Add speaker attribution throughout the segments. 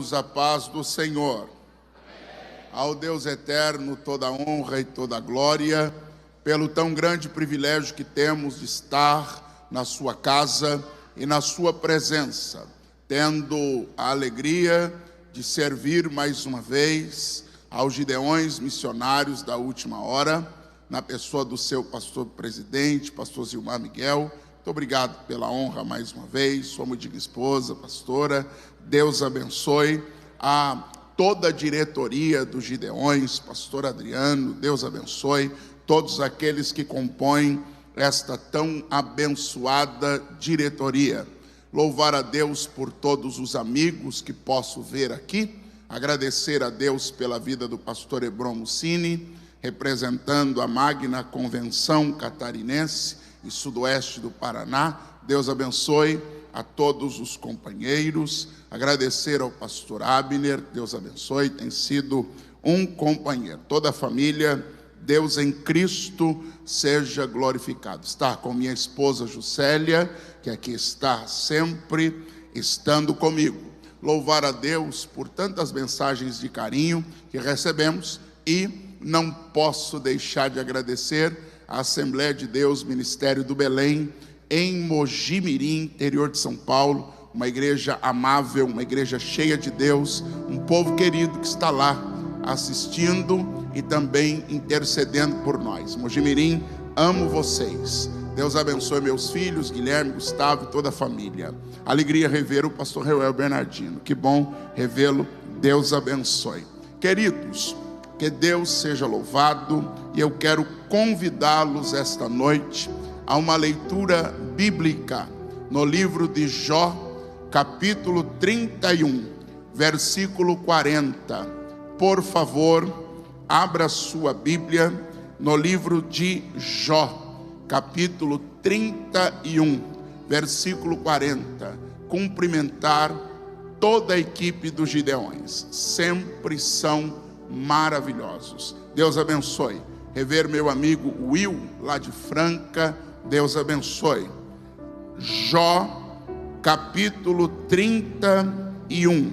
Speaker 1: A paz do Senhor. Ao Deus eterno toda a honra e toda a glória, pelo tão grande privilégio que temos de estar na sua casa e na sua presença, tendo a alegria de servir mais uma vez aos Gideões missionários da última hora, na pessoa do seu pastor presidente, pastor Zilmar Miguel. Muito obrigado pela honra mais uma vez, sua muito digna esposa, pastora. Deus abençoe a toda a diretoria dos Gideões, pastor Adriano. Deus abençoe todos aqueles que compõem esta tão abençoada diretoria. Louvar a Deus por todos os amigos que posso ver aqui, agradecer a Deus pela vida do pastor Hebron Mussini, representando a Magna Convenção Catarinense e Sudoeste do Paraná. Deus abençoe a todos os companheiros, agradecer ao pastor Abner, Deus abençoe, tem sido um companheiro. Toda a família, Deus em Cristo seja glorificado. Estar com minha esposa Juscelia, que aqui está sempre estando comigo. Louvar a Deus por tantas mensagens de carinho que recebemos, e não posso deixar de agradecer a Assembleia de Deus Ministério do Belém, em Mogi Mirim, interior de São Paulo, uma igreja amável, uma igreja cheia de Deus, um povo querido que está lá assistindo e também intercedendo por nós. Mogi Mirim, amo vocês. Deus abençoe meus filhos, Guilherme, Gustavo e toda a família. Alegria rever o pastor Reuel Bernardino. Que bom revê-lo. Deus abençoe. Queridos, que Deus seja louvado, e eu quero convidá-los esta noite a uma leitura bíblica no livro de Jó, capítulo 31, versículo 40. Por favor, abra sua Bíblia no livro de Jó, capítulo 31, versículo 40. Cumprimentar toda a equipe dos Gideões, sempre são maravilhosos. Deus abençoe. Rever meu amigo Will, lá de Franca. Deus abençoe. Jó, capítulo 31,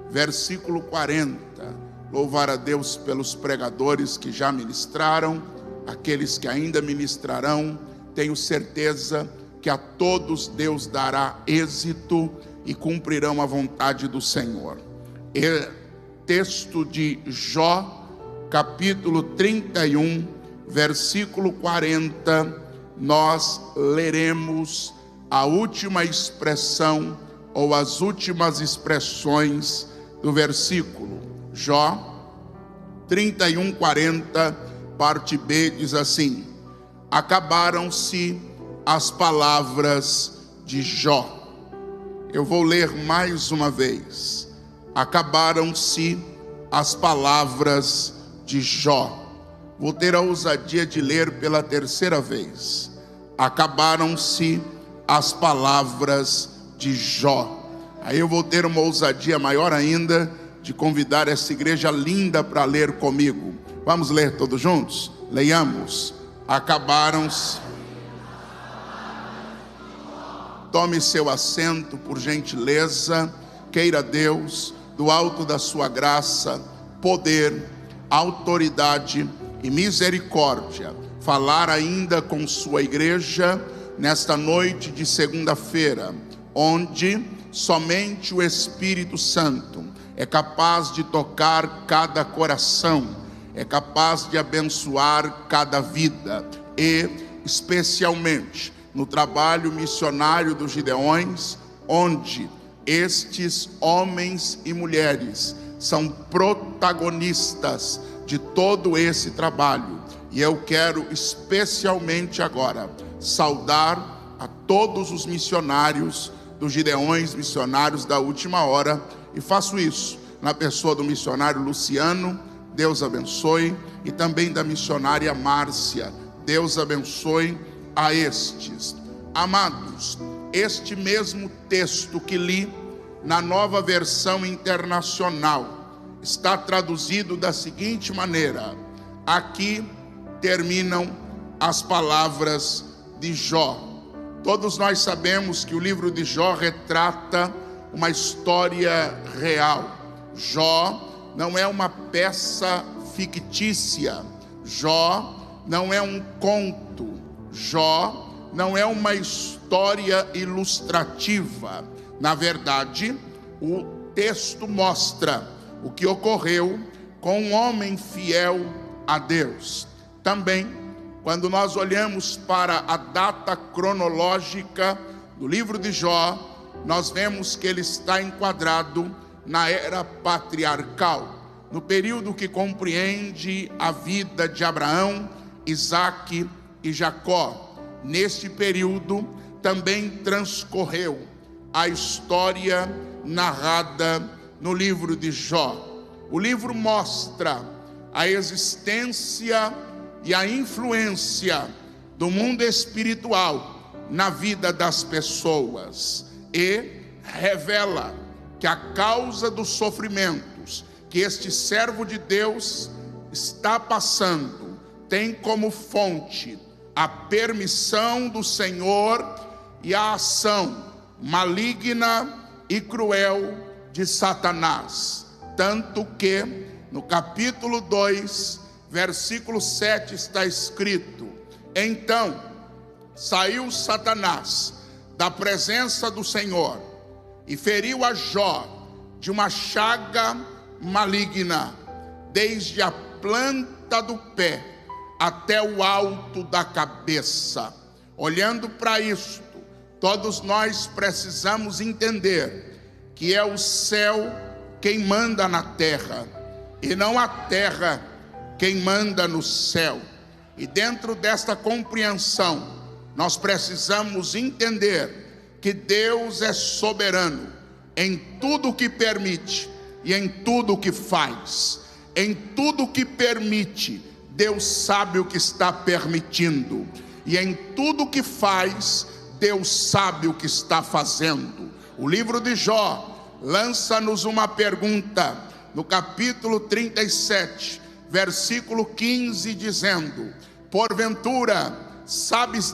Speaker 1: versículo 40. Louvar a Deus pelos pregadores que já ministraram, aqueles que ainda ministrarão. Tenho certeza que a todos Deus dará êxito e cumprirão a vontade do Senhor. Texto de Jó, capítulo 31, versículo 40, nós leremos a última expressão, ou as últimas expressões do versículo. Jó 31, 40, parte B, diz assim: acabaram-se as palavras de Jó. Eu vou ler mais uma vez. Acabaram-se as palavras de Jó. Vou ter a ousadia de ler pela terceira vez. Acabaram-se as palavras de Jó. Aí eu vou ter uma ousadia maior ainda de convidar essa igreja linda para ler comigo. Vamos ler todos juntos? Leiamos. Acabaram-se. Tome seu assento, por gentileza. Queira Deus, do alto da sua graça, poder, autoridade e misericórdia, falar ainda com sua igreja nesta noite de segunda-feira, onde somente o Espírito Santo é capaz de tocar cada coração, é capaz de abençoar cada vida, e especialmente no trabalho missionário dos Gideões, onde estes homens e mulheres são protagonistas de todo esse trabalho. E eu quero especialmente agora saudar a todos os missionários dos Gideões, missionários da última hora, e faço isso na pessoa do missionário Luciano. Deus abençoe, e também da missionária Márcia. Deus abençoe a estes. Amados, este mesmo texto que li na Nova Versão Internacional está traduzido da seguinte maneira: aqui terminam as palavras de Jó. Todos nós sabemos que o livro de Jó retrata uma história real. Jó não é uma peça fictícia. Jó não é um conto. Jó não é uma história ilustrativa. Na verdade, o texto mostra o que ocorreu com um homem fiel a Deus. Também, quando nós olhamos para a data cronológica do livro de Jó, nós vemos que ele está enquadrado na era patriarcal, no período que compreende a vida de Abraão, Isaque e Jacó. Neste período também transcorreu a história narrada no livro de Jó. O livro mostra a existência e a influência do mundo espiritual na vida das pessoas e revela que a causa dos sofrimentos que este servo de Deus está passando tem como fonte a permissão do Senhor e a ação maligna e cruel de Satanás. Tanto que no capítulo 2, versículo 7 está escrito: então saiu Satanás da presença do Senhor e feriu a Jó de uma chaga maligna, desde a planta do pé até o alto da cabeça. Olhando para isto, todos nós precisamos entender que é o céu quem manda na terra, e não a terra quem manda no céu. E dentro desta compreensão, nós precisamos entender que Deus é soberano em tudo o que permite e em tudo o que faz. Em tudo o que permite, Deus sabe o que está permitindo, e em tudo o que faz, Deus sabe o que está fazendo. O livro de Jó lança-nos uma pergunta no capítulo 37, versículo 15, dizendo: porventura sabes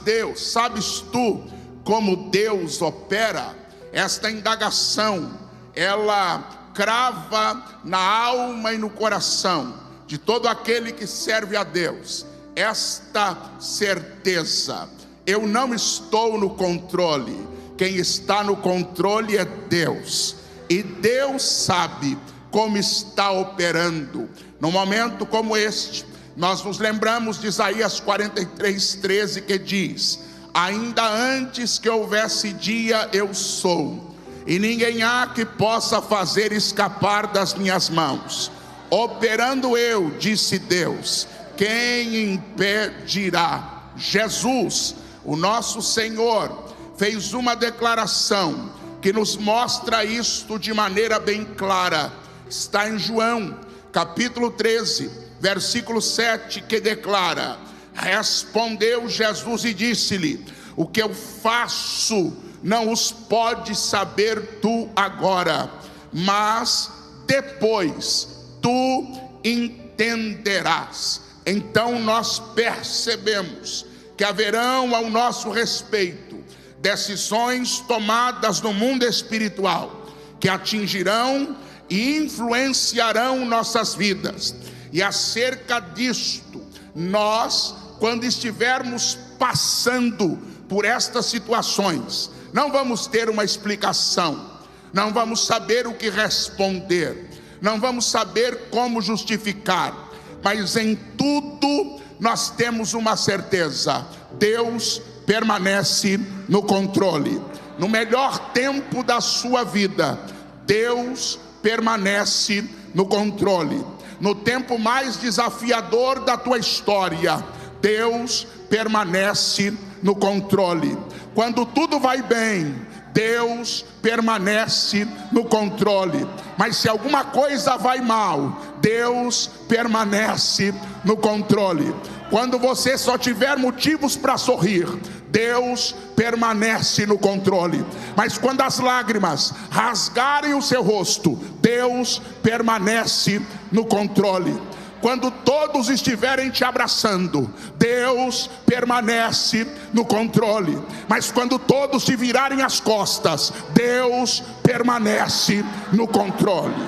Speaker 1: tu como Deus opera? Esta indagação, ela crava na alma e no coração de todo aquele que serve a Deus esta certeza: eu não estou no controle, quem está no controle é Deus, e Deus sabe como está operando. Num momento como este, nós nos lembramos de Isaías 43:13, que diz: ainda antes que houvesse dia eu sou, e ninguém há que possa fazer escapar das minhas mãos. Operando eu, disse Deus, quem impedirá? Jesus, o nosso Senhor, fez uma declaração que nos mostra isto de maneira bem clara. Está em João, capítulo 13, versículo 7, que declara: respondeu Jesus e disse-lhe: o que eu faço não os pode saber tu agora, mas depois tu entenderás. Então nós percebemos que haverão ao nosso respeito decisões tomadas no mundo espiritual que atingirão e influenciarão nossas vidas. E acerca disto, nós, quando estivermos passando por estas situações, não vamos ter uma explicação, não vamos saber o que responder, não vamos saber como justificar, mas em tudo nós temos uma certeza: Deus permanece no controle. No melhor tempo da sua vida, Deus permanece no controle. No tempo mais desafiador da tua história, Deus permanece no controle. Quando tudo vai bem, Deus permanece no controle. Mas se alguma coisa vai mal, Deus permanece no controle. Quando você só tiver motivos para sorrir, Deus permanece no controle. Mas quando as lágrimas rasgarem o seu rosto, Deus permanece no controle. Quando todos estiverem te abraçando, Deus permanece no controle. Mas quando todos te virarem as costas, Deus permanece no controle.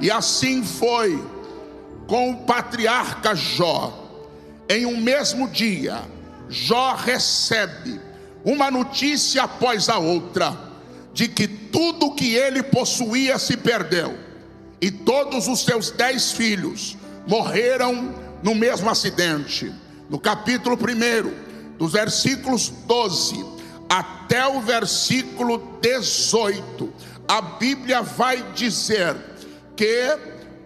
Speaker 1: E assim foi com o patriarca Jó. Em um mesmo dia, Jó recebe uma notícia após a outra, de que tudo que ele possuía se perdeu, e todos os seus 10 filhos morreram no mesmo acidente. No capítulo 1, dos versículos 12 até o versículo 18, a Bíblia vai dizer que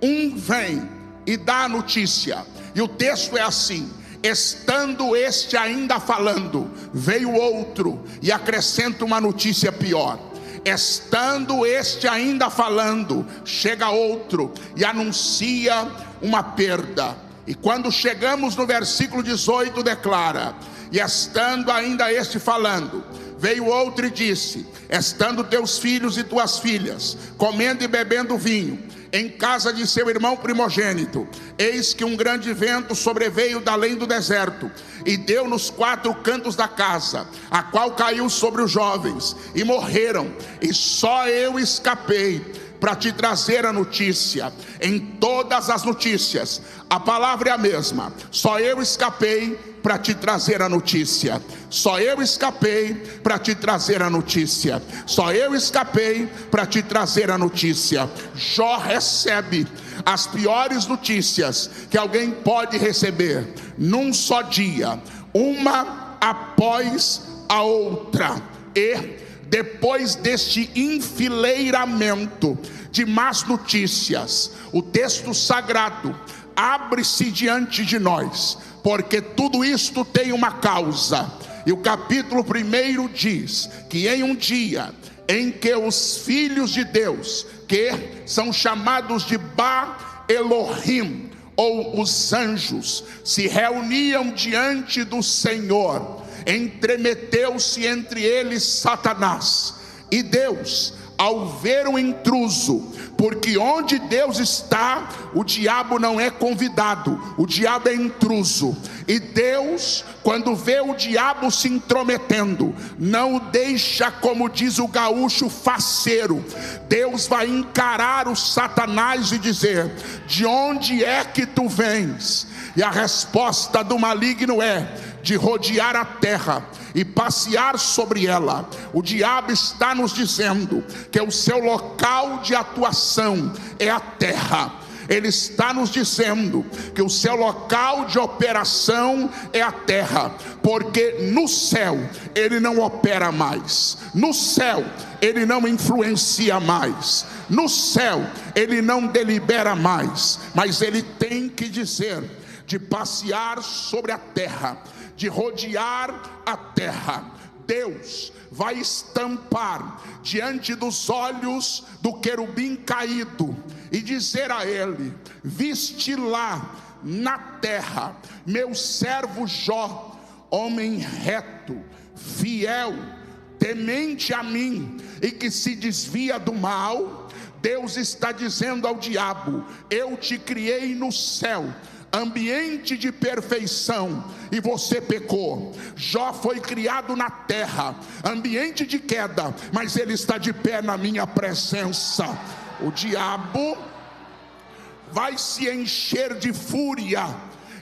Speaker 1: um vem e dá a notícia, e o texto é assim: estando este ainda falando, veio outro e acrescenta uma notícia pior. Estando este ainda falando, chega outro e anuncia uma perda. E quando chegamos no versículo 18, declara: e estando ainda este falando, veio outro e disse: estando teus filhos e tuas filhas comendo e bebendo vinho em casa de seu irmão primogênito, eis que um grande vento sobreveio da além do deserto, e deu nos 4 cantos da casa, a qual caiu sobre os jovens, e morreram, e só eu escapei para te trazer a notícia. Em todas as notícias, a palavra é a mesma: só eu escapei para te trazer a notícia. Só eu escapei para te trazer a notícia. Só eu escapei para te trazer a notícia. Jó recebe as piores notícias que alguém pode receber num só dia, uma após a outra. E depois deste enfileiramento de más notícias, o texto sagrado abre-se diante de nós, porque tudo isto tem uma causa. E o capítulo 1 diz que em um dia em que os filhos de Deus, que são chamados de Ba Elohim, ou os anjos, se reuniam diante do Senhor, entremeteu-se entre eles Satanás. E Deus, ao ver o intruso, porque onde Deus está, o diabo não é convidado, o diabo é intruso. E Deus, quando vê o diabo se intrometendo, não o deixa, como diz o gaúcho, faceiro. Deus vai encarar o Satanás e dizer: de onde é que tu vens? E a resposta do maligno é de rodear a terra e passear sobre ela. O diabo está nos dizendo que o seu local de atuação é a terra. Ele está nos dizendo que o seu local de operação é a terra, porque no céu ele não opera mais, no céu ele não influencia mais, no céu ele não delibera mais, mas ele tem que dizer de passear sobre a terra, de rodear a terra. Deus vai estampar diante dos olhos do querubim caído e dizer a ele: viste lá na terra meu servo Jó, homem reto, fiel, temente a mim e que se desvia do mal. Deus está dizendo ao diabo: eu te criei no céu, ambiente de perfeição, e você pecou. Jó foi criado na terra, ambiente de queda, mas ele está de pé na minha presença. O diabo vai se encher de fúria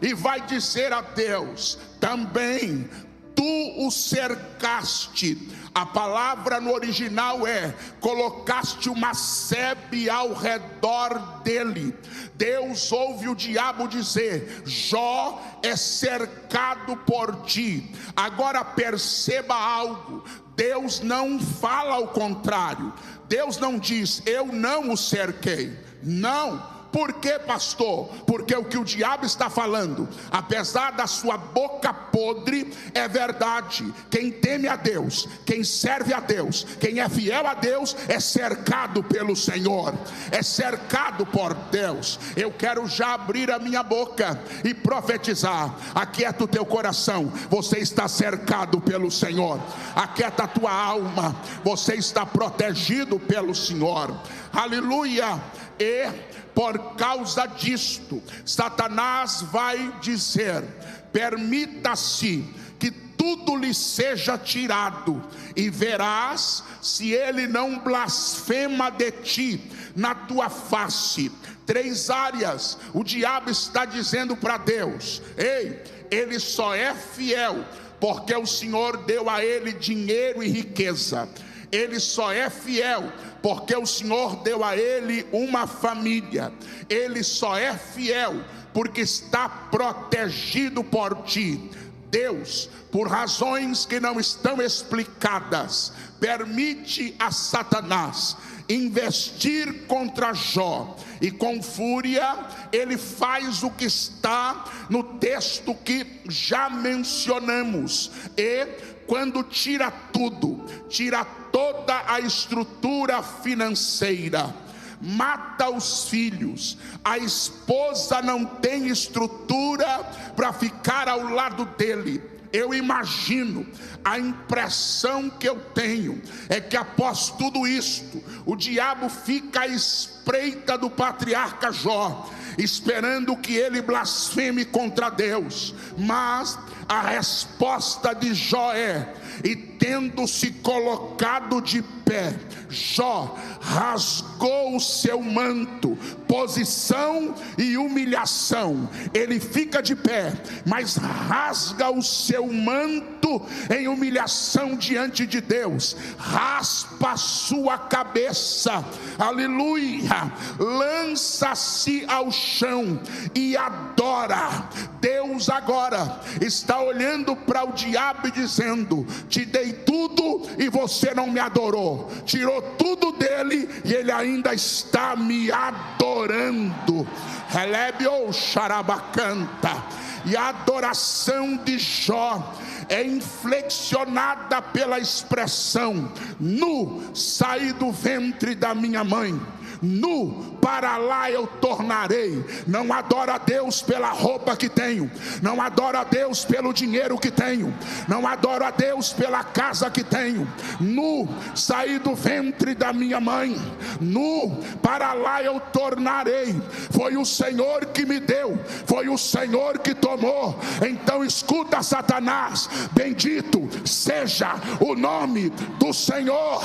Speaker 1: e vai dizer a Deus: também tu o cercaste. A palavra no original é: colocaste uma sebe ao redor dele. Deus ouve o diabo dizer: Jó é cercado por ti. Agora perceba algo: Deus não fala ao contrário. Deus não diz: eu não o cerquei. Não. Por quê, pastor? Porque o que o diabo está falando, apesar da sua boca podre, é verdade. Quem teme a Deus, quem serve a Deus, quem é fiel a Deus, é cercado pelo Senhor, é cercado por Deus. Eu quero já abrir a minha boca e profetizar: aquieta o teu coração, você está cercado pelo Senhor. Aquieta a tua alma, você está protegido pelo Senhor. Aleluia. E por causa disto, Satanás vai dizer: permita-se que tudo lhe seja tirado, e verás se ele não blasfema de ti na tua face. 3 áreas o diabo está dizendo para Deus: ei, ele só é fiel porque o Senhor deu a ele dinheiro e riqueza. Ele só é fiel porque o Senhor deu a ele uma família. Ele só é fiel porque está protegido por ti. Deus, por razões que não estão explicadas, permite a Satanás investir contra Jó, e com fúria ele faz o que está no texto que já mencionamos. E quando tira tudo, tira toda a estrutura financeira, mata os filhos, a esposa não tem estrutura para ficar ao lado dele. Eu imagino, a impressão que eu tenho é que após tudo isto, o diabo fica à espreita do patriarca Jó, esperando que ele blasfeme contra Deus. Mas a resposta de Jó é: e tendo se colocado de pé, Jó rasgou o seu manto, posição e humilhação. Ele fica de pé, mas rasga o seu manto em humilhação diante de Deus, raspa a sua cabeça, aleluia, lança-se ao chão e adora. Deus agora está olhando para o diabo e dizendo: te dei tudo e você não me adorou. Tirou tudo dele e ele ainda está me adorando. Relebio xarabacanta. E a adoração de Jó é inflexionada pela expressão: nu saí do ventre da minha mãe, nu para lá eu tornarei. Não adora a Deus pela roupa que tenho, não adora a Deus pelo dinheiro que tenho, não adora a Deus pela casa que tenho. Nu saí do ventre da minha mãe, nu para lá eu tornarei. Foi o Senhor que me deu, foi o Senhor que tomou. Então escuta, Satanás, bendito seja o nome do Senhor.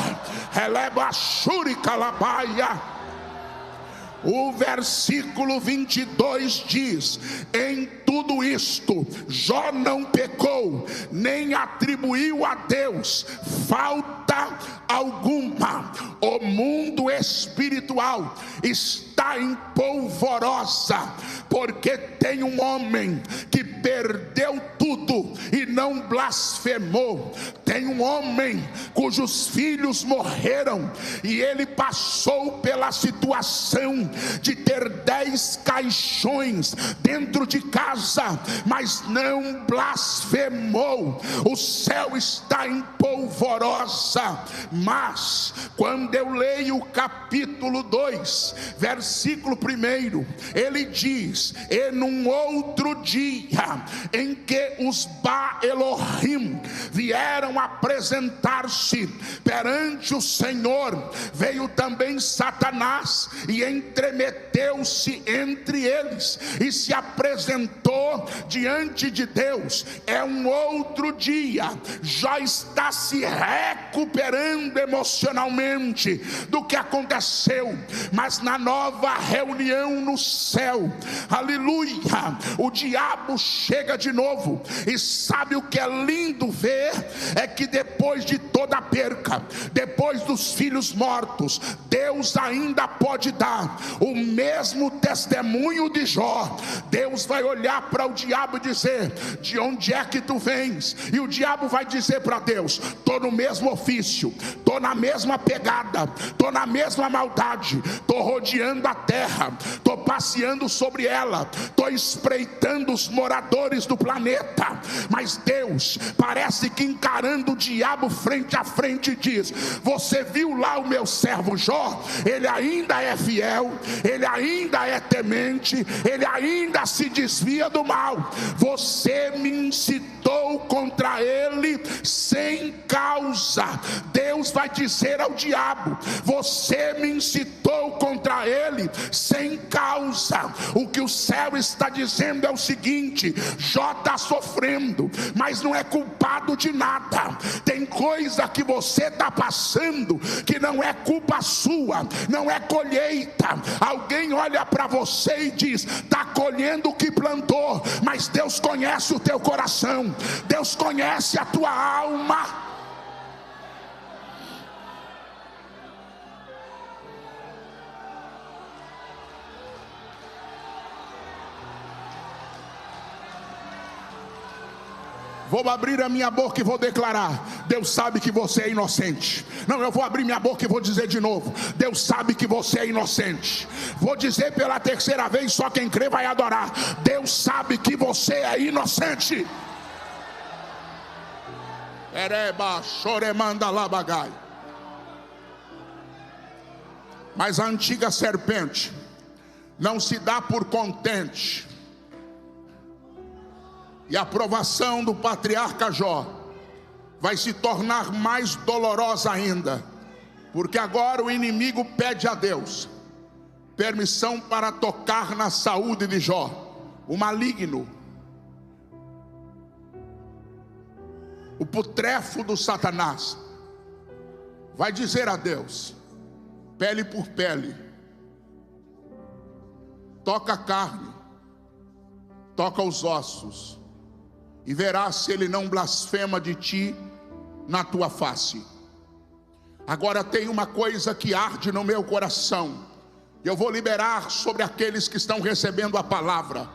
Speaker 1: Releva shuri calabaia. O versículo 22 diz: em tudo isto Jó não pecou, nem atribuiu a Deus falta alguma. O mundo espiritual está em polvorosa, porque tem um homem que perdeu tudo e não blasfemou. Tem um homem cujos filhos morreram e ele passou pela situação de ter 10 caixões dentro de casa, mas não blasfemou. O céu está em polvorosa. Mas quando eu leio o capítulo 2, versículo 1, ele diz: e num outro dia em que os Ba Elohim vieram apresentar-se perante o Senhor, veio também Satanás e entremeteu-se entre eles e se apresentou diante de Deus. É um outro dia, já está se recuperando emocionalmente do que aconteceu, mas na nova reunião no céu, aleluia, o diabo chega de novo. E sabe o que é lindo ver? É que depois de toda a perca, depois dos filhos mortos, Deus ainda pode dar o mesmo testemunho de Jó. Deus vai olhar para o diabo e dizer: de onde é que tu vens? E o diabo vai dizer para Deus: estou no mesmo ofício, estou na mesma pegada, estou na mesma maldade, estou rodeando a terra, estou passeando sobre ela, estou espreitando os moradores do planeta. Mas Deus parece que encarando o diabo frente a frente diz: você viu lá o meu servo Jó? Ele ainda é fiel, ele ainda é temente, ele ainda se desvia do mal. Você me incitou contra ele sem causa. Deus vai vai dizer ao diabo: você me incitou contra ele sem causa. O que o céu está dizendo é o seguinte: Jó está sofrendo, mas não é culpado de nada. Tem coisa que você está passando que não é culpa sua, não é colheita. Alguém olha para você e diz: está colhendo o que plantou, mas Deus conhece o teu coração, Deus conhece a tua alma. Vou abrir a minha boca e vou declarar: Deus sabe que você é inocente. Não, eu vou abrir minha boca e vou dizer de novo: Deus sabe que você é inocente. Vou dizer pela terceira vez, só quem crê vai adorar: Deus sabe que você é inocente. Ereba, choremanda, labagai. Mas a antiga serpente não se dá por contente. E a provação do patriarca Jó vai se tornar mais dolorosa ainda, porque agora o inimigo pede a Deus permissão para tocar na saúde de Jó. O maligno, o putrefo do Satanás, vai dizer a Deus, pele por pele: toca a carne, toca os ossos, e verás se ele não blasfema de ti na tua face. Agora tem uma coisa que arde no meu coração, eu vou liberar sobre aqueles que estão recebendo a palavra,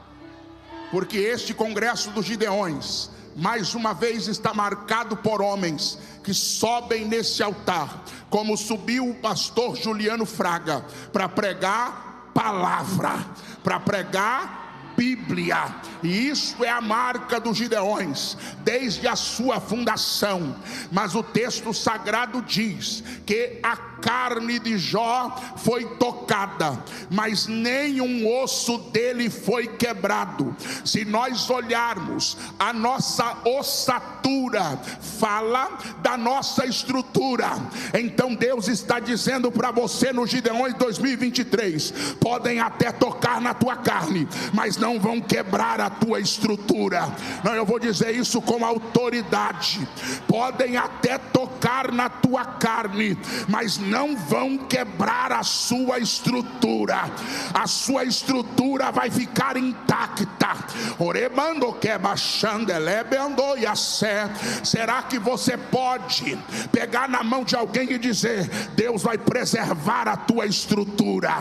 Speaker 1: porque este congresso dos Gideões, mais uma vez, está marcado por homens que sobem nesse altar, como subiu o pastor Juliano Fraga, para pregar palavra, para pregar Bíblia. E isso é a marca dos Gideões desde a sua fundação. Mas o texto sagrado diz que a carne de Jó foi tocada, mas nenhum osso dele foi quebrado. Se nós olharmos, a nossa ossatura fala da nossa estrutura. Então Deus está dizendo para você no Gideões 2023: podem até tocar na tua carne, mas não vão quebrar a tua estrutura. Não, eu vou dizer isso com autoridade: podem até tocar na tua carne, mas não vão quebrar a sua estrutura. A sua estrutura vai ficar intacta. Orebando que baixandelebendo e assé. Será que você pode pegar na mão de alguém e dizer: Deus vai preservar a tua estrutura,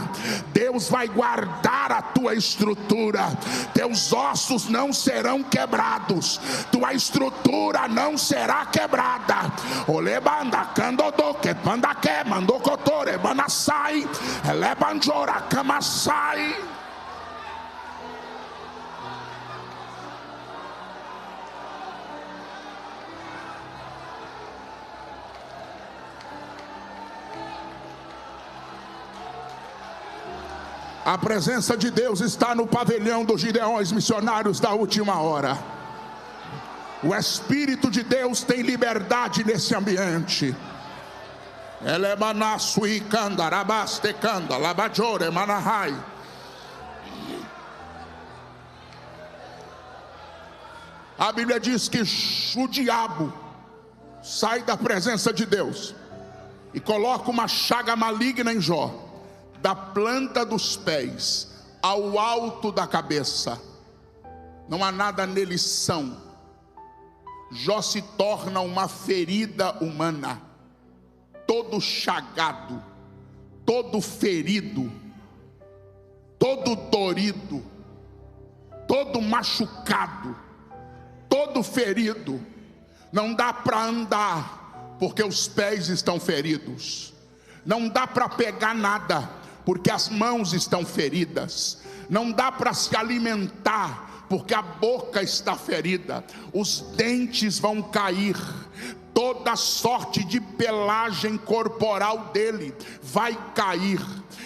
Speaker 1: Deus vai guardar a tua estrutura, teus ossos não serão quebrados, tua estrutura não será quebrada. Olebanda candodo que panda que mandou cotore banasai elebanjora camasai. A presença de Deus está no pavilhão dos Gideões missionários da última hora. O Espírito de Deus tem liberdade nesse ambiente. A Bíblia diz que o diabo sai da presença de Deus e coloca uma chaga maligna em Jó, da planta dos pés ao alto da cabeça. Não há nada nele são. Jó se torna uma ferida humana, todo chagado, todo ferido, todo dorido, todo machucado, todo ferido. Não dá para andar porque os pés estão feridos. Não dá para pegar nada porque as mãos estão feridas. Não dá para se alimentar porque a boca está ferida. Os dentes vão cair. toda sorte de pelagem corporal dele vai cair.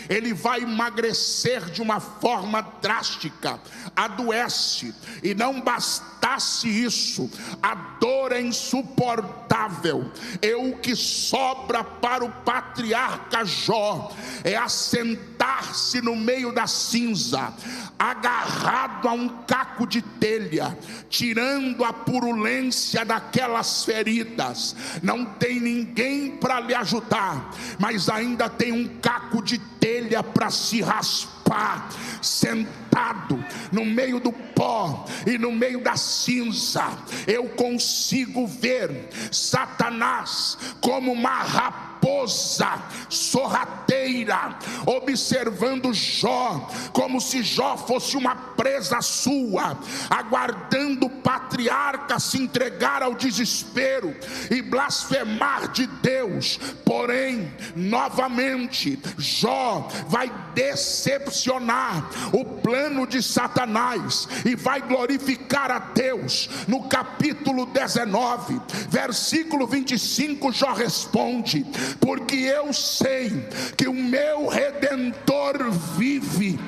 Speaker 1: Ele vai emagrecer de uma forma drástica, adoece. E não bastasse isso, a dor é insuportável. E o que sobra para o patriarca Jó é assentar-se no meio da cinza, agarrado a um caco de telha, tirando a purulência daquelas feridas. Não tem ninguém para lhe ajudar, mas ainda tem um caco de telha para se raspar, sentado no meio do pó e no meio da cinza. Eu consigo ver Satanás como uma raposa sorrateira, observando Jó, como se Jó fosse uma presa sua, aguardando o patriarca se entregar ao desespero e blasfemar de Deus. Porém, novamente, Jó vai decepcionar o plano de Satanás e vai glorificar a Deus. No capítulo 19, versículo 25, Jó responde: porque eu sei que o meu Redentor vive,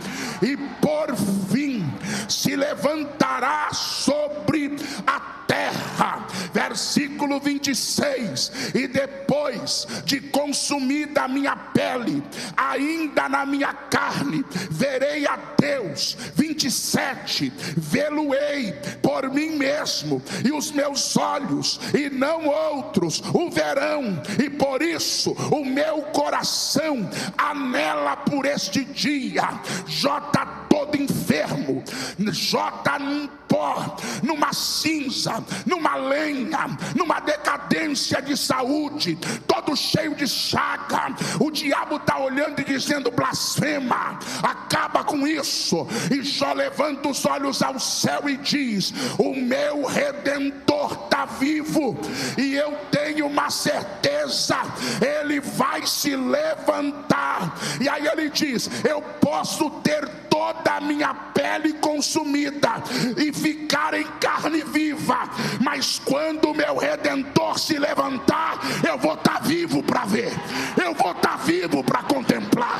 Speaker 1: e por fim se levantará sobre a terra. Versículo 26: e depois de consumida a minha pele, ainda na minha carne verei a Deus. 27: vê-lo-ei por mim mesmo, e os meus olhos e não outros o verão, e por isso o meu coração anela por este dia. Jó está todo enfermo, Jó está num pó, numa cinza, numa lenha, numa decadência de saúde, todo cheio de chaga. O diabo está olhando e dizendo: blasfema, acaba com isso. E Jó levanta os olhos ao céu e diz: o meu Redentor está vivo, e eu tenho uma certeza, ele vai se levantar. E aí ele diz: eu posso ter toda a minha pele consumida e ficar em carne viva, mas quando o meu Redentor se levantar, eu vou estar vivo para ver, eu vou estar vivo para contemplar.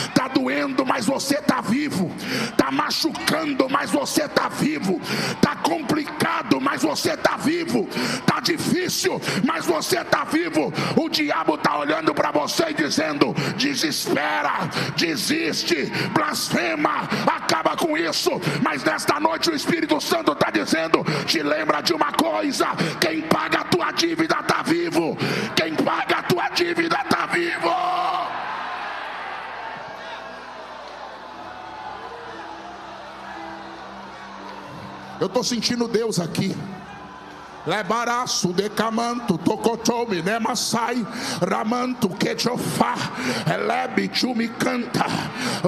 Speaker 1: Está doendo, mas você está vivo. Está machucando, mas você está vivo. Está complicado, mas você está vivo. Está difícil, mas você está vivo. O diabo está olhando para você e dizendo: desespera, desiste, blasfema, acaba com isso. Mas nesta noite o Espírito Santo está dizendo: te lembra de uma coisa, quem paga a tua dívida está vivo. Quem paga a tua dívida está vivo. Eu estou sentindo Deus aqui. Lebaraço de camanto, tocotomi, nemassai, ramanto, quechofá, elebe, chumi canta,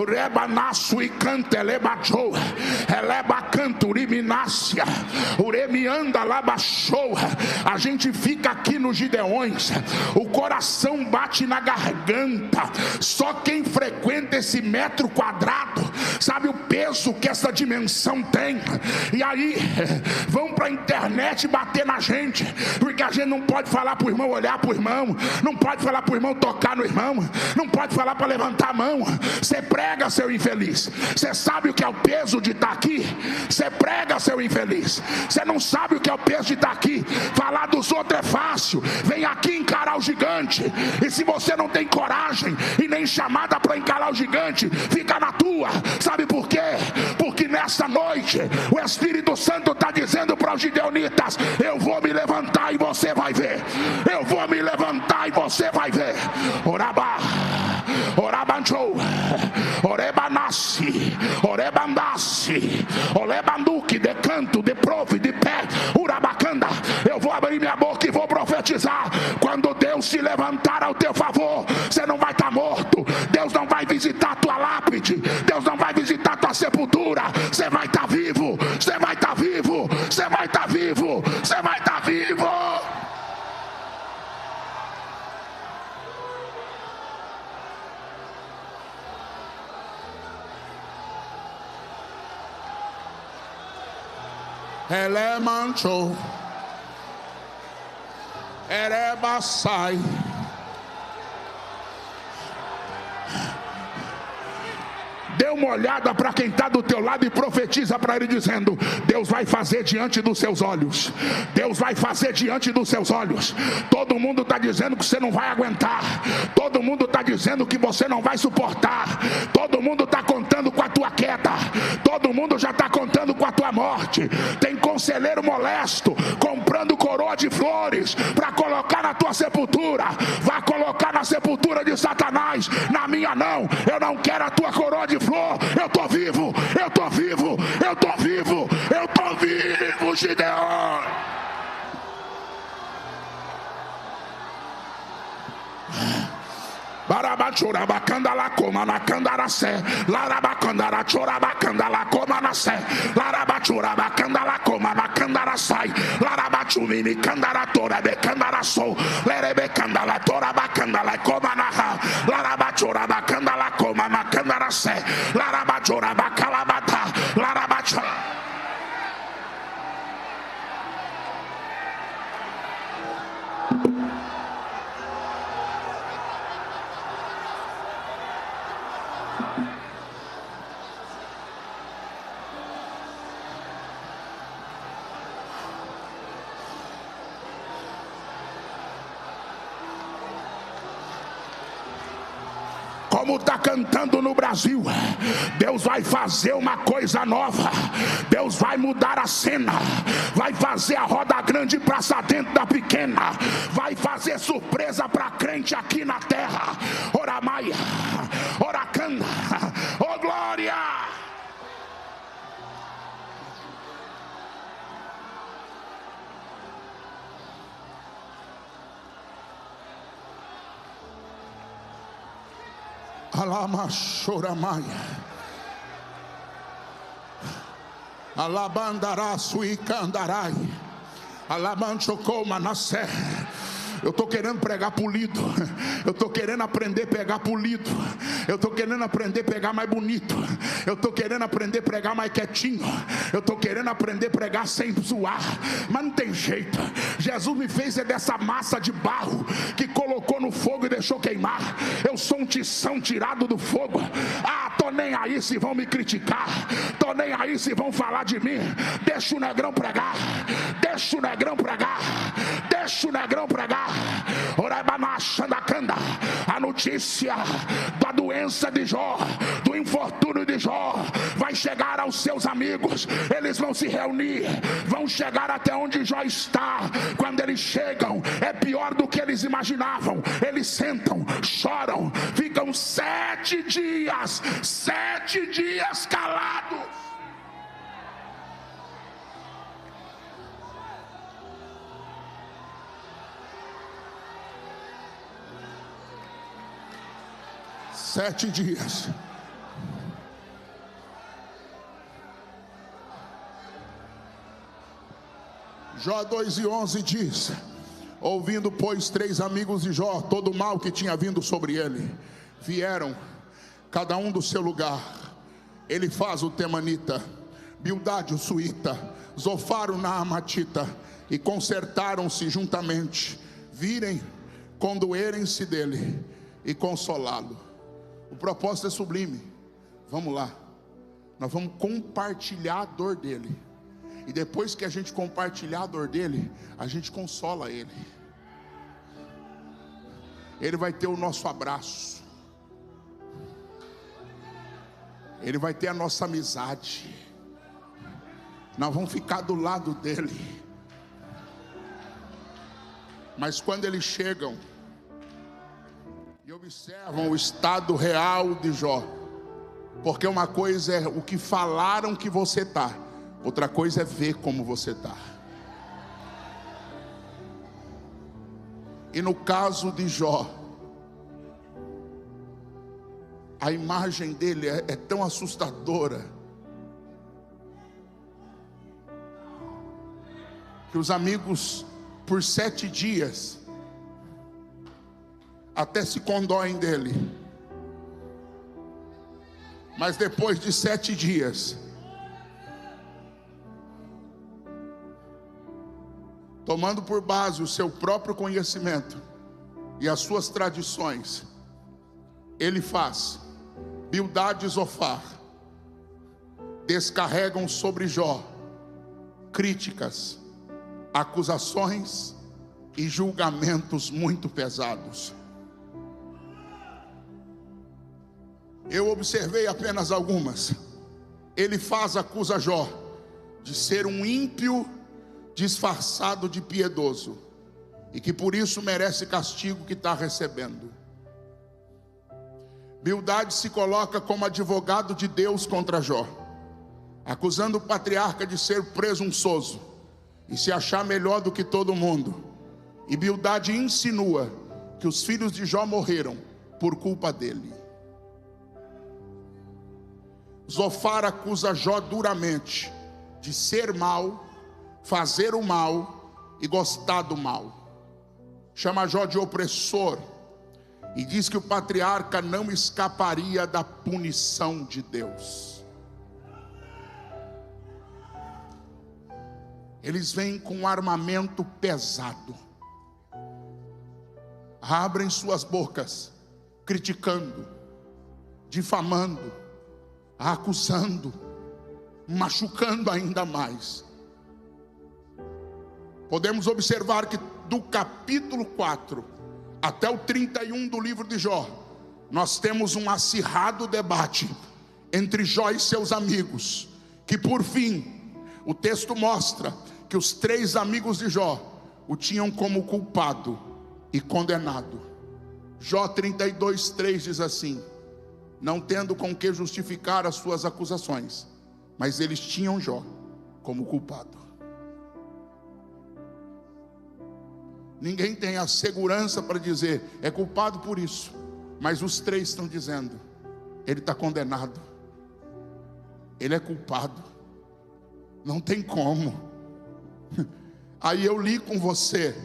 Speaker 1: rebanaço e canta, elebajou, elebacanto, uriminácia, uremianda, labachou. A gente fica aqui nos Gideões, o coração bate na garganta. Só quem frequenta esse metro quadrado sabe o peso que essa dimensão tem. E aí vão para a internet bater na gente, porque a gente não pode falar para o irmão olhar para o irmão, não pode falar para o irmão tocar no irmão, não pode falar para levantar a mão. Você prega, seu infeliz. Você sabe o que é o peso de estar aqui? Você prega, seu infeliz. Você não sabe o que é o peso de estar aqui. Falar dos outros é fácil, vem aqui encarar o gigante. E se você não tem coragem e nem chamada para encarar o gigante, fica na tua. Sabe por quê? Porque nessa noite o Espírito Santo está dizendo para os gideonitas: eu vou me levantar e você vai ver. Eu vou me levantar e você vai ver. Oraba, orabanjou, orebanassi, orebandassi, olebanduque, de canto, de profe, de pé, urabacanda. Eu vou abrir minha boca e vou profetizar. Quando Deus se levantar ao teu favor, você não vai estar morto. Deus não vai visitar tua lápide. Deus não vai visitar tua sepultura. Você vai estar vivo. Você vai estar vivo. Você vai estar vivo. Você vai estar vivo. Elemancho. Erebasai. Dê uma olhada para quem está do teu lado e profetiza para ele dizendo: Deus vai fazer diante dos seus olhos. Deus vai fazer diante dos seus olhos. Todo mundo está dizendo que você não vai aguentar. Todo mundo está dizendo que você não vai suportar. Todo mundo está contando com a tua queda. Todo mundo já está contando com a tua morte. Tem conselheiro molesto comprando coroa de flores para colocar na tua sepultura. Vai colocar na sepultura de Satanás. Na minha não. Eu não quero a tua coroa de flores. Eu tô vivo, eu tô vivo, eu tô vivo, eu tô vivo, Gideon. Barabachura bacanda la coma na candaracé, larabacandara chora bacanda la coma na sé, larabachura bacanda la coma na candaracai, larabachumini candaratora de candaraçou, lerebe candala tora bacanda la coma na ha, larabachura bacanda la coma na candaracé, larabachura bacalabata, larabachura. Como está cantando no Brasil, Deus vai fazer uma coisa nova. Deus vai mudar a cena. Vai fazer a roda grande praça dentro da pequena. Vai fazer surpresa para crente aqui na terra. Ora Maia, ora Canda, oh glória. Alama choramaya, alabandará suicandarai, alamanchocou manasé. Eu estou querendo pregar polido. Eu estou querendo aprender a pregar polido. Eu estou querendo aprender a pregar mais bonito. Eu estou querendo aprender a pregar mais quietinho. Eu estou querendo aprender a pregar sem zoar. Mas não tem jeito. Jesus me fez dessa massa de barro que colocou no fogo e deixou queimar. Eu sou um tição tirado do fogo. Ah, tô nem aí se vão me criticar. Tô nem aí se vão falar de mim. Deixa o negrão pregar. Deixa o negrão pregar. Deixa o negrão pregar. A notícia da doença de Jó, do infortúnio de Jó, vai chegar aos seus amigos. Eles vão se reunir, vão chegar até onde Jó está. Quando eles chegam, é pior do que eles imaginavam. Eles sentam, choram, ficam 7 dias calados. Sete dias. Jó 2:11 diz: ouvindo, pois, 3 amigos de Jó todo o mal que tinha vindo sobre ele, vieram, cada um do seu lugar. Elifaz o temanita, Bildade o suíta, Zofar o naamatita, e concertaram-se juntamente, virem, condoerem-se dele e consolá-lo. O propósito é sublime. Vamos lá. Nós vamos compartilhar a dor dele. E depois que a gente compartilhar a dor dele, a gente consola ele. Ele vai ter o nosso abraço. Ele vai ter a nossa amizade. Nós vamos ficar do lado dele. Mas quando eles chegam e observam o estado real de Jó, porque uma coisa é o que falaram que você está, outra coisa é ver como você está. E no caso de Jó, a imagem dele é tão assustadora que os amigos, por 7 dias, até se condoem dele. Mas depois de 7 dias, tomando por base o seu próprio conhecimento e as suas tradições, ele faz Bildade e Zofar descarregam sobre Jó críticas, acusações e julgamentos muito pesados. Eu observei apenas algumas. Elifaz acusa Jó de ser um ímpio disfarçado de piedoso e que por isso merece castigo que está recebendo. Bildade se coloca como advogado de Deus contra Jó, acusando o patriarca de ser presunçoso e se achar melhor do que todo mundo. E Bildade insinua que os filhos de Jó morreram por culpa dele. Zofar acusa Jó duramente de ser mal, fazer o mal e gostar do mal. Chama Jó de opressor e diz que o patriarca não escaparia da punição de Deus. Eles vêm com um armamento pesado, abrem suas bocas, criticando, difamando, acusando, machucando ainda mais. Podemos observar que do capítulo 4 até o 31 do livro de Jó, nós temos um acirrado debate entre Jó e seus amigos, que por fim, o texto mostra que os 3 amigos de Jó o tinham como culpado e condenado. Jó 32:3 diz assim: não tendo com que justificar as suas acusações, mas eles tinham Jó como culpado. Ninguém tem a segurança para dizer é culpado por isso, mas os 3 estão dizendo ele está condenado, ele é culpado, não tem como. Aí eu li com você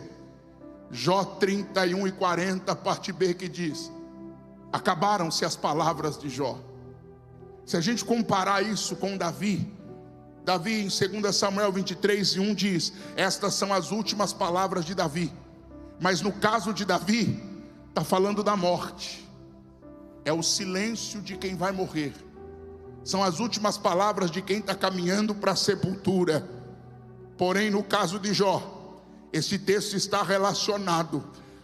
Speaker 1: Jó 31:40, parte B, que diz: acabaram-se as palavras de Jó. Se a gente comparar isso com Davi em 2 Samuel 23:1 diz: estas são as últimas palavras de Davi. Mas no caso de Davi, está falando da morte, é o silêncio de quem vai morrer, são as últimas palavras de quem está caminhando para a sepultura. Porém, no caso de Jó, esse texto está relacionado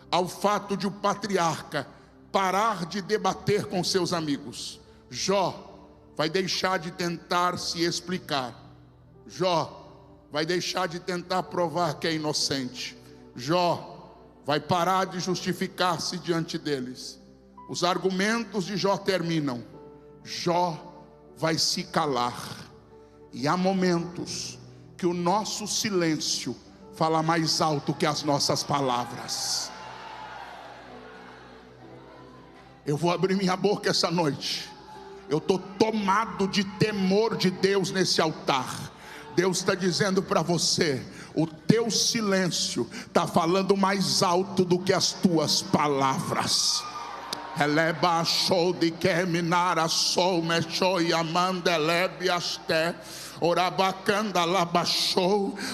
Speaker 1: ao fato de o patriarca parar de debater com seus amigos. Jó vai deixar de tentar se explicar, Jó vai deixar de tentar provar que é inocente, Jó vai parar de justificar-se diante deles. Os argumentos de Jó terminam, Jó vai se calar. E há momentos que o nosso silêncio fala mais alto que as nossas palavras. Eu vou abrir minha boca essa noite. Eu estou tomado de temor de Deus nesse altar. Deus está dizendo para você: o teu silêncio está falando mais alto do que as tuas palavras.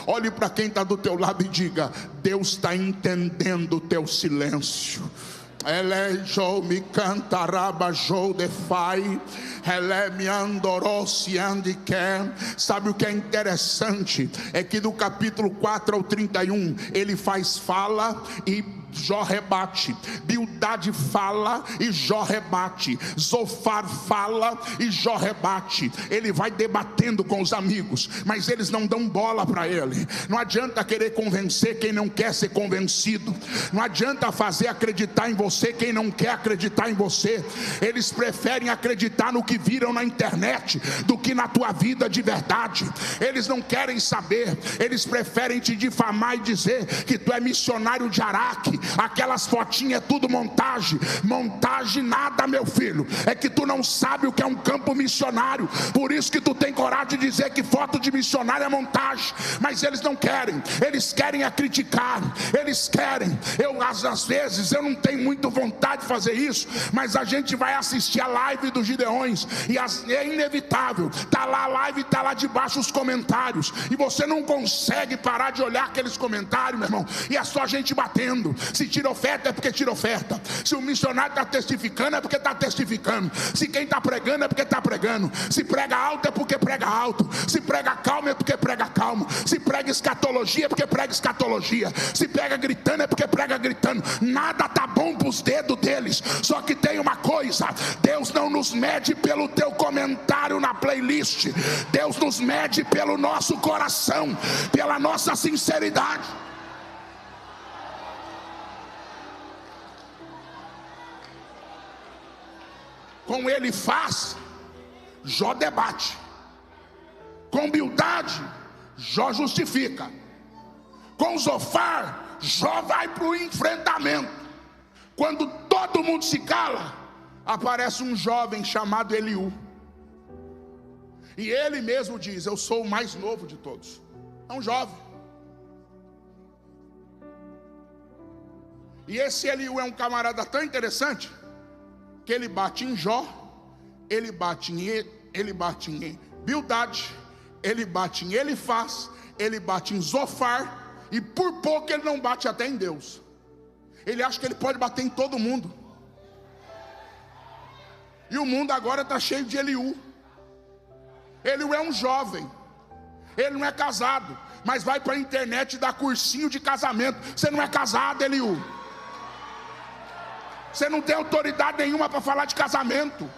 Speaker 1: Olhe para quem está do teu lado e diga: Deus está entendendo o teu silêncio. Me cantaraba Jou de Fai, me andorosi andiquer. Sabe o que é interessante? É que do capítulo 4 ao 31 ele fala e Jó rebate, Bildade fala e Jó rebate, Zofar fala e Jó rebate. Ele vai debatendo com os amigos, mas eles não dão bola para ele. Não adianta querer convencer quem não quer ser convencido, não adianta fazer acreditar em você quem não quer acreditar em você. Eles preferem acreditar no que viram na internet do que na tua vida de verdade. Eles não querem saber, eles preferem te difamar e dizer que tu é missionário de Araque, aquelas fotinhas é tudo montagem. Montagem nada, meu filho, é que tu não sabe o que é um campo missionário. Por isso que tu tem coragem de dizer que foto de missionário é montagem. Mas eles não querem, eles querem a criticar, eles querem. Às vezes eu não tenho muito vontade de fazer isso, mas a gente vai assistir a live dos Gideões e é inevitável, tá lá a live, tá lá debaixo os comentários, e você não consegue parar de olhar aqueles comentários, meu irmão, e é só gente batendo. Se tira oferta é porque tira oferta, se o missionário está testificando é porque está testificando, se quem está pregando é porque está pregando, se prega alto é porque prega alto, se prega calmo é porque prega calmo, se prega escatologia é porque prega escatologia, se prega gritando é porque prega gritando. Nada tá bom para os dedos deles. Só que tem uma coisa: Deus não nos mede pelo teu comentário na playlist, Deus nos mede pelo nosso coração, pela nossa sinceridade. Com ele faz, Jó debate. Com Bildade, Jó justifica. Com Zofar, Jó vai para o enfrentamento. Quando todo mundo se cala, aparece um jovem chamado Eliú. E ele mesmo diz: eu sou o mais novo de todos. É um jovem. E esse Eliú é um camarada tão interessante que ele bate em Jó, ele bate em Bildade, ele bate em Elifaz, ele bate em Zofar, e por pouco ele não bate até em Deus. Ele acha que ele pode bater em todo mundo. E o mundo agora está cheio de Eliú. Eliú é um jovem, ele não é casado, mas vai para a internet dar cursinho de casamento. Você não é casado, Eliú. Você não tem autoridade nenhuma para falar de casamento.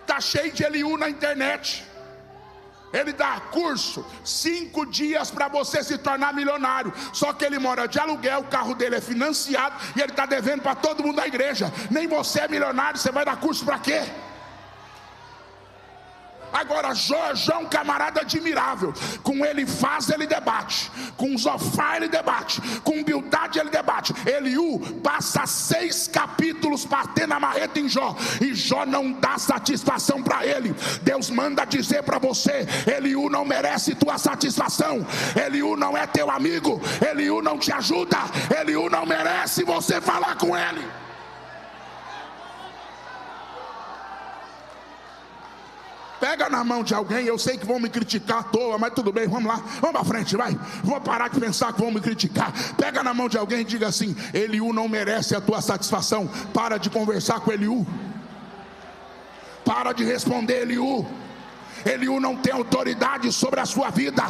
Speaker 1: Está cheio de Eliú na internet. Ele dá curso, 5 dias para você se tornar milionário. Só que ele mora de aluguel, o carro dele é financiado e ele está devendo para todo mundo da igreja. Nem você é milionário, você vai dar curso para quê? Agora Jó é um camarada admirável. Com Elifaz ele debate, com Zofar ele debate, com Bildade ele debate. Eliú passa 6 capítulos batendo a marreta em Jó, e Jó não dá satisfação para ele. Deus manda dizer para você: Eliú não merece tua satisfação, Eliú não é teu amigo, Eliú não te ajuda, Eliú não merece você falar com ele. Pega na mão de alguém. Eu sei que vão me criticar à toa, mas tudo bem, vamos lá, vamos para frente, vai. Vou parar de pensar que vão me criticar. Pega na mão de alguém e diga assim: Eliú não merece a tua satisfação. Para de conversar com Eliú. Para de responder Eliú. Eliú não tem autoridade sobre a sua vida.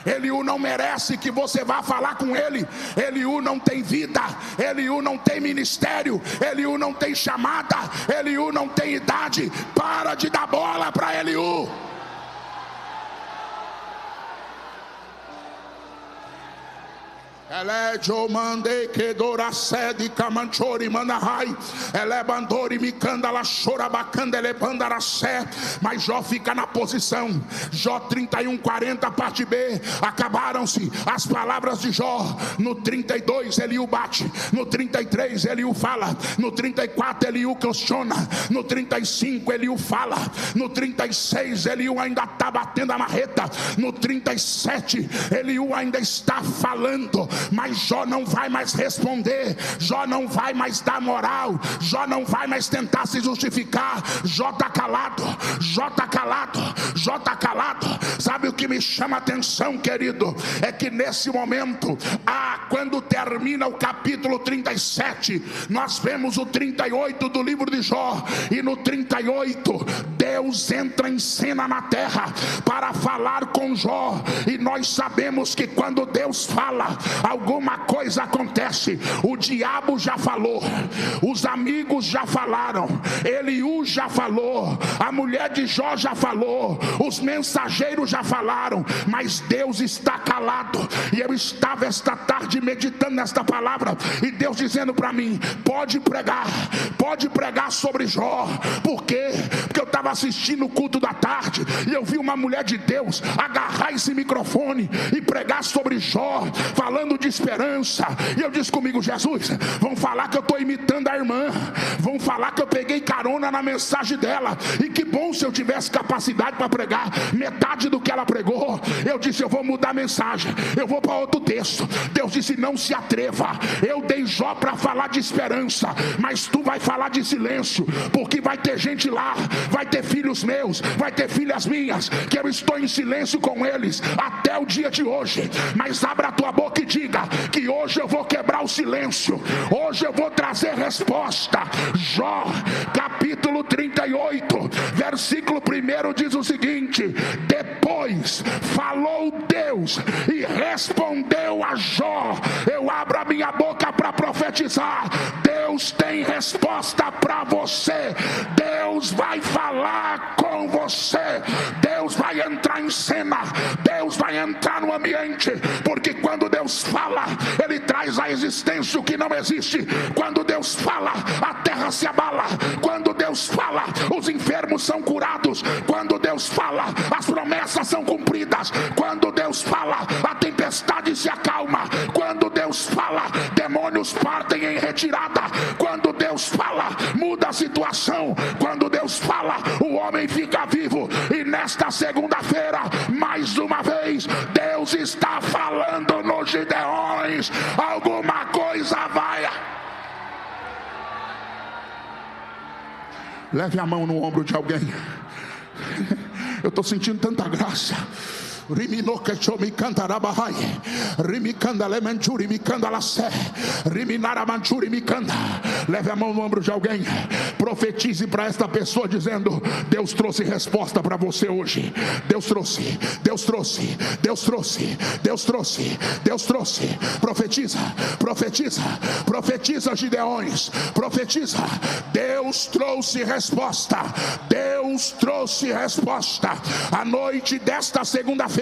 Speaker 1: Eliú não merece que você vá falar com ele. Eliú não tem vida, Eliú não tem ministério, Eliú não tem chamada, Eliú não tem idade. Para de dar bola para Eliú. Elejo mandei que dora sede camanchori manahai, elebandori me canda la chora bacanda elebandara sé. Mas Jó fica na posição. Jó 31:40 parte B. Acabaram-se as palavras de Jó. No 32 Eliú bate, no 33 Eliú fala, no 34 Eliú questiona, no 35 Eliú fala, no 36 Eliú ainda está batendo a marreta, no 37 Eliú ainda está falando. Mas Jó não vai mais responder, Jó não vai mais dar moral, Jó não vai mais tentar se justificar. Jó está calado, Jó está calado, Jó está calado. Sabe o que me chama a atenção, querido? É que nesse momento, quando termina o capítulo 37, nós vemos o 38 do livro de Jó. E no 38 Deus entra em cena na terra para falar com Jó. E nós sabemos que quando Deus fala, alguma coisa acontece. O diabo já falou, os amigos já falaram, Eliú já falou, a mulher de Jó já falou, os mensageiros já falaram, mas Deus está calado. E eu estava esta tarde meditando nesta palavra, e Deus dizendo para mim: pode pregar sobre Jó. Por quê? Porque eu estava assistindo o culto da tarde e eu vi uma mulher de Deus agarrar esse microfone e pregar sobre Jó, falando
Speaker 2: falando de esperança. E eu disse comigo: Jesus, vão falar que eu estou imitando a irmã, vão falar que eu peguei carona na mensagem dela, e que bom se eu tivesse capacidade para pregar metade do que ela pregou. Eu disse: eu vou mudar a mensagem, eu vou para outro texto. Deus disse: não se atreva. Eu dei Jó para falar de esperança, mas tu vai falar de silêncio, porque vai ter gente lá, vai ter filhos meus, vai ter filhas minhas, que eu estou em silêncio com eles até o dia de hoje. Mas abra a tua boca e diga que hoje eu vou quebrar o silêncio, hoje eu vou trazer resposta. Jó capítulo 38 versículo 1 diz o seguinte: depois falou Deus e respondeu a Jó. Eu abro a minha boca para profetizar. Deus tem resposta para você. Deus vai falar com você. Deus vai entrar em cena. Deus vai entrar no ambiente, porque quando Deus fala, Ele traz à existência o que não existe. Quando Deus fala, a terra se abala. Quando Deus fala, os enfermos são curados. Quando Deus fala, as promessas são cumpridas. Quando Deus fala, a tempestade se acalma. Quando Deus fala, demônios partem em retirada. Quando Deus fala, muda a situação. Quando Deus fala, o homem fica vivo. E nesta segunda-feira, mais uma vez, Deus está falando nos Gideões. Alguma coisa vai. Leve a mão no ombro de alguém. Eu estou sentindo tanta graça. Leve a mão no ombro de alguém. Profetize para esta pessoa dizendo: Deus trouxe resposta para você hoje. Deus trouxe, Deus trouxe, Deus trouxe, Deus trouxe, Deus trouxe. Profetiza, profetiza, profetiza, Gideões, profetiza. Deus trouxe resposta. Deus trouxe resposta. A noite desta segunda-feira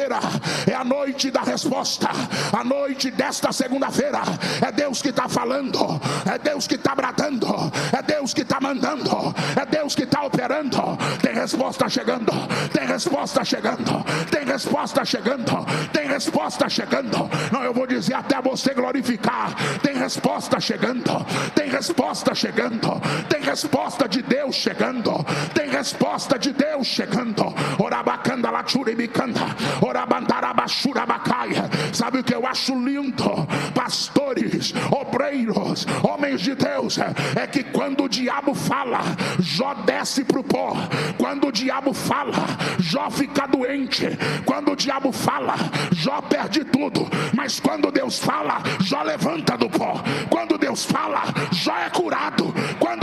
Speaker 2: é a noite da resposta. A noite desta segunda-feira é Deus que está falando, é Deus que está bradando, é Deus que está mandando, é Deus que está operando. Tem resposta chegando, tem resposta chegando, tem resposta chegando, tem resposta chegando. Não, eu vou dizer até você glorificar. Tem resposta chegando, tem resposta chegando, tem resposta de Deus chegando, tem resposta de Deus chegando. Orabacanda la churibicanda. Sabe o que eu acho lindo, pastores, obreiros, homens de Deus? É que quando o diabo fala, Jó desce para o pó. Quando o diabo fala, Jó fica doente. Quando o diabo fala, Jó perde tudo. Mas quando Deus fala, Jó levanta do pó. Quando Deus fala, Jó é curado. Quando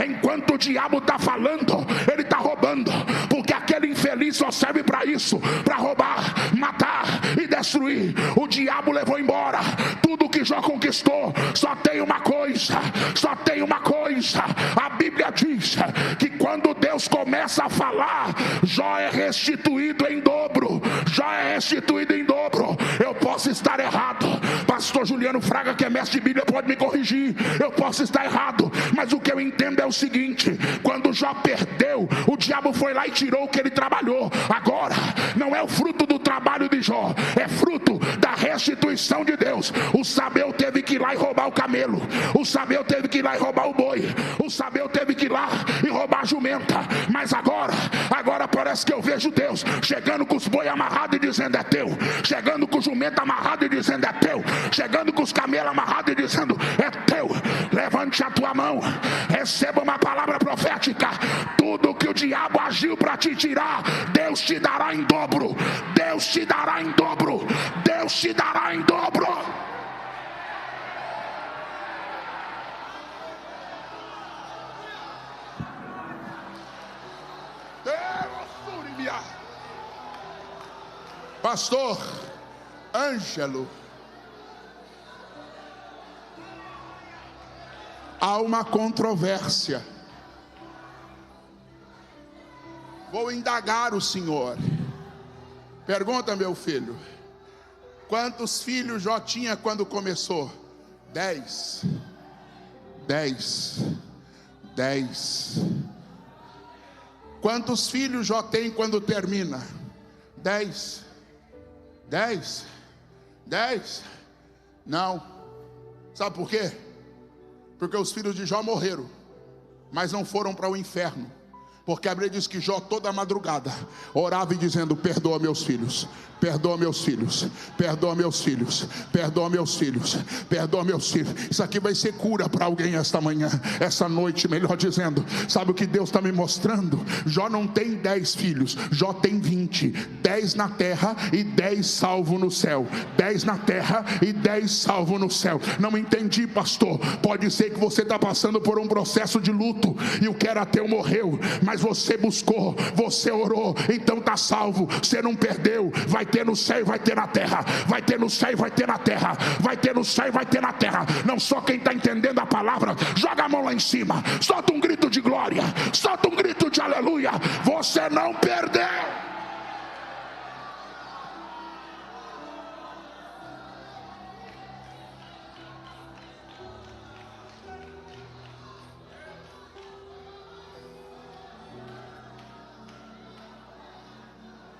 Speaker 2: enquanto o diabo está falando, ele está roubando, porque aquele infeliz só serve para isso, para roubar, matar e destruir. O diabo levou embora tudo que Jó conquistou. Só tem uma coisa, só tem uma coisa. A Bíblia diz que quando Deus começa a falar, Jó é restituído em dobro. Jó é restituído em dobro. Eu posso estar errado, pastor Juliano Fraga, que é mestre de Bíblia, pode me corrigir. Eu posso estar errado, mas o que eu entendo é o seguinte: quando Jó perdeu, o diabo foi lá e tirou o que ele trabalhou. Agora não é o fruto do trabalho de Jó, é fruto da restituição de Deus. O Sabeu teve que ir lá e roubar o camelo. O Sabeu teve que ir lá e roubar o boi. O Sabeu teve que ir lá e roubar a jumenta. Mas agora parece que eu vejo Deus chegando com os boi amarrados e dizendo: é teu. Chegando com o jumento amarrado e dizendo: é teu. Chegando com os camelos amarrados e dizendo: é teu. Levante a tua mão, receba uma palavra profética. Tudo que o diabo agiu para te tirar, Deus te dará em dobro. Deus te dará em dobro. Deus te dará em dobro. Pastor Ângelo, há uma controvérsia. Vou indagar o senhor. Pergunta, meu filho: quantos filhos Jó tinha quando começou? 10. 10. 10. Quantos filhos Jó tem quando termina? 10. 10.
Speaker 1: 10? Não. Sabe por quê? Porque os filhos de Jó morreram, mas não foram para o inferno. Porque a Bíblia diz que Jó toda madrugada orava e dizendo: perdoa meus filhos, perdoa meus filhos, perdoa meus filhos, perdoa meus filhos, perdoa meus filhos. Isso aqui vai ser cura para alguém esta manhã, essa noite, melhor dizendo. Sabe o que Deus está me mostrando? Jó não tem 10 filhos, Jó tem 20, 10 na terra e 10 salvo no céu, 10 na terra e 10 salvo no céu. Não entendi, pastor. Pode ser que você está passando por um processo de luto e o que era teu morreu, mas você buscou, você orou, então está salvo. Você não perdeu. Vai ter no céu e vai ter na terra, vai ter no céu e vai ter na terra, vai ter no céu e vai ter na terra. Não só quem está entendendo a palavra, joga a mão lá em cima, solta um grito de glória, solta um grito de aleluia. Você não perdeu.